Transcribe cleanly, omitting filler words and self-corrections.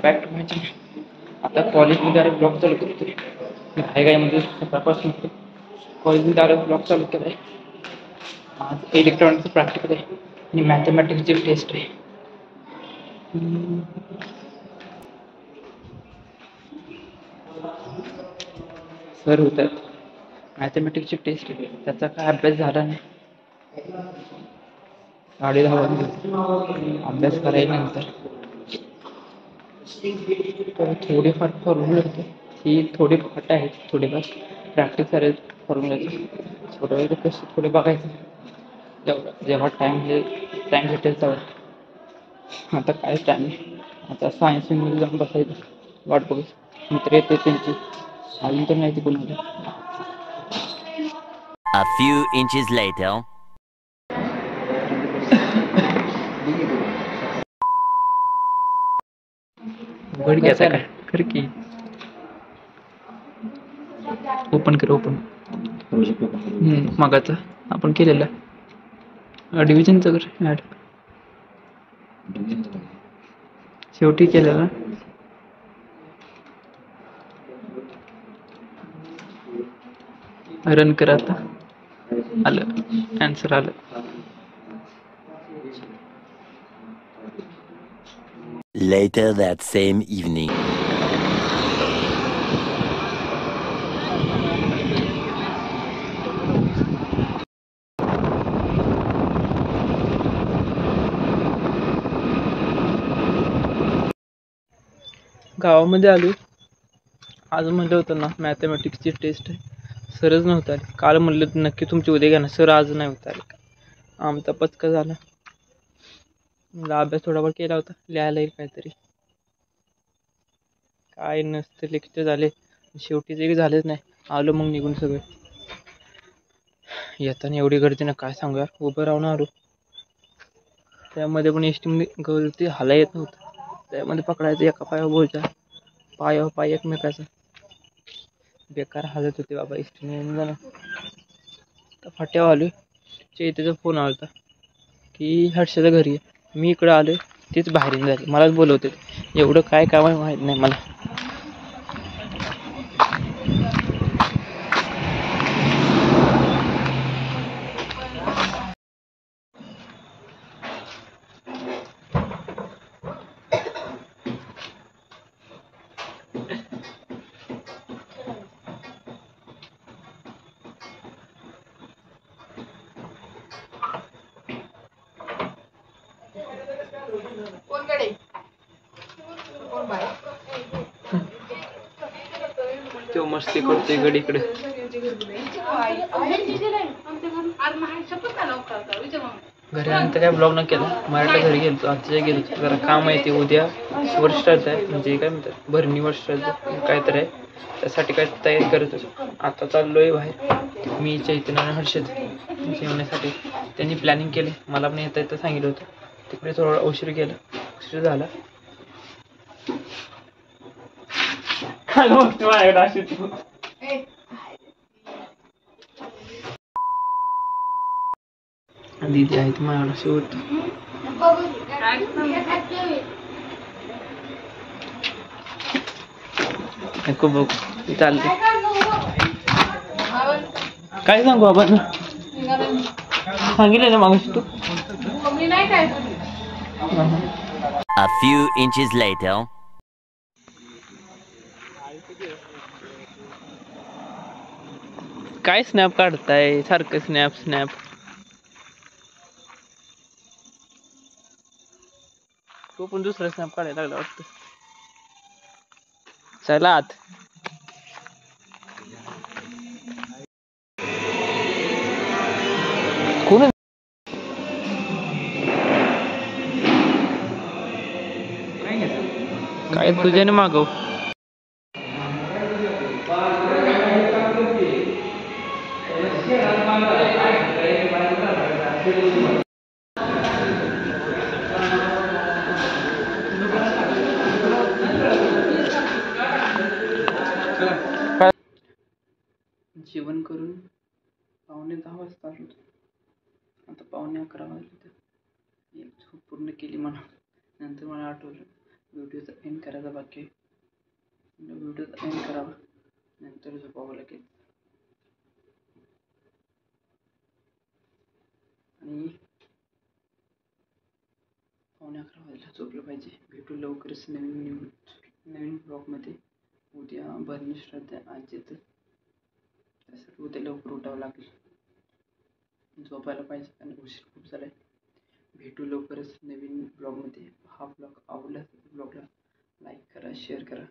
Back to my channel. आता कॉलेजमध्ये आले ब्लॉग चालू करतोय. काय काय म्हणजे सकाळपासून कॉलेजमध्ये आले ब्लॉग चालू केला आहे. आज इलेक्ट्रॉनिक्सचं प्रॅक्टिकल आहे आणि मॅथमॅटिक्सची टेस्ट आहे. सर होतात मॅथमॅटिक्सची टेस्ट आहे, त्याचा काय अभ्यास झाला नाही. 10:30 वाजले अभ्यास करायला नंतर थोडेफार फॉर्म्युले होते, ही थोडी फाट आहेत, थोडेफार प्रॅक्टिस करायचं फॉर्म्युल्याची. थोडं वेळ कसं थोडे बघायचं तेवढं, जेव्हा टाईम भेटेल तेव्हा. आता काय टाईम आहे, आता सायन्समध्ये जाऊन बसायचं, वाट बघू. मित्र येते त्यांची, अजून तर नाही ती कोणाला. A few inches later. उघड घ्यायचा काय कर की, ओपन कर ओपन. मगाचा आपण केलेला डिव्हिजनचं कर ॲड, शेवटी केलेला. रन कर आता, आलं ॲन्सर आलं. Later that same evening. गावामध्ये आलो. आज म्हणलं होतं ना मॅथमॅटिक्सची टेस्ट आहे, सरच नव्हता आले. काल म्हणलं नक्की तुमची उद्या घ्या ना, सर आज नाही होता आले. आमचा पचका झाला. मला अभ्यास थोडाफार केला होता, लिहायला येईल काहीतरी. काय नसते लेक्चर झाले, शेवटी ते झालेच नाही. आलो मग निघून सगळे. येताना एवढी गर्दी ना काय सांगू यार, उभं राहून आलो. त्यामध्ये पण एसटीमध्ये गर्दी हाला येत नव्हतं. त्यामध्ये पकडायचं एका पायावर बोलचा, पायावर पाय एकमेकाचा. बेकार हालत होते बाबा एसटीने येऊन जाणं. तर फाट्यावर आलो. चैतीचा फोन आला होता की हर्षदा घरी आहे. मी इकडं आलो, तेच बाहेरून झाले, मलाच बोलवते. एवढं काय काम आहे माहीत नाही मला. तो मस्ती करतोय गडीकडे. घरी आल्यानंतर काय ब्लॉग न केला, मराठा घरी गेलो. आजच्या गेलो जरा काम आहे, ते उद्या वर्षाचं आहे, म्हणजे काय म्हणतात भरणी वर्षाचं काय तर आहे, त्यासाठी काय तयारी करत होतो. आता चाललोय बाहेर, मी चैतन्य आणि हर्षद जेवण्यासाठी. त्यांनी प्लॅनिंग केले, मला पण येता येतं सांगितलं होतं. तिकडे थोडा उशीर गेला, उशीर झाला. दीदी आहेत माझ्याला शेवट. नको बघ चालते. काय सांगू आपण, सांगितलं ना मागूस तू. A few inches later. काय स्नॅप काढताय सारखं, स्नॅप स्नॅप. तो पण दुसरा स्नॅप काढायला लागला वाटतं. चला आत. कोण काय तुझ्याने मागव. जेवण करून 9:45 वाजता आलो. आता 11:15 वाजले तर एक झोप पूर्ण केली म्हणा. नंतर मला आठवलं व्हिडिओचा एंड करायचा बाकी आहे. व्हिडिओचा एंड करावा नंतर झोपावं लागेल. आणि 11:15 वाजता झोपलं पाहिजे. भेटू लवकरच नवीन ब्लॉगमध्ये. उद्या भरणी श्राद्ध आहे आजीचं, त्यासाठी उद्या लवकर उठावं लागेल. झोपायला पाहिजे आणि उशीर खूप झाला आहे. भेटू लवकरच नवीन ब्लॉगमध्ये. हा ब्लॉग आवडला तर ब्लॉगला लाईक करा, शेअर करा.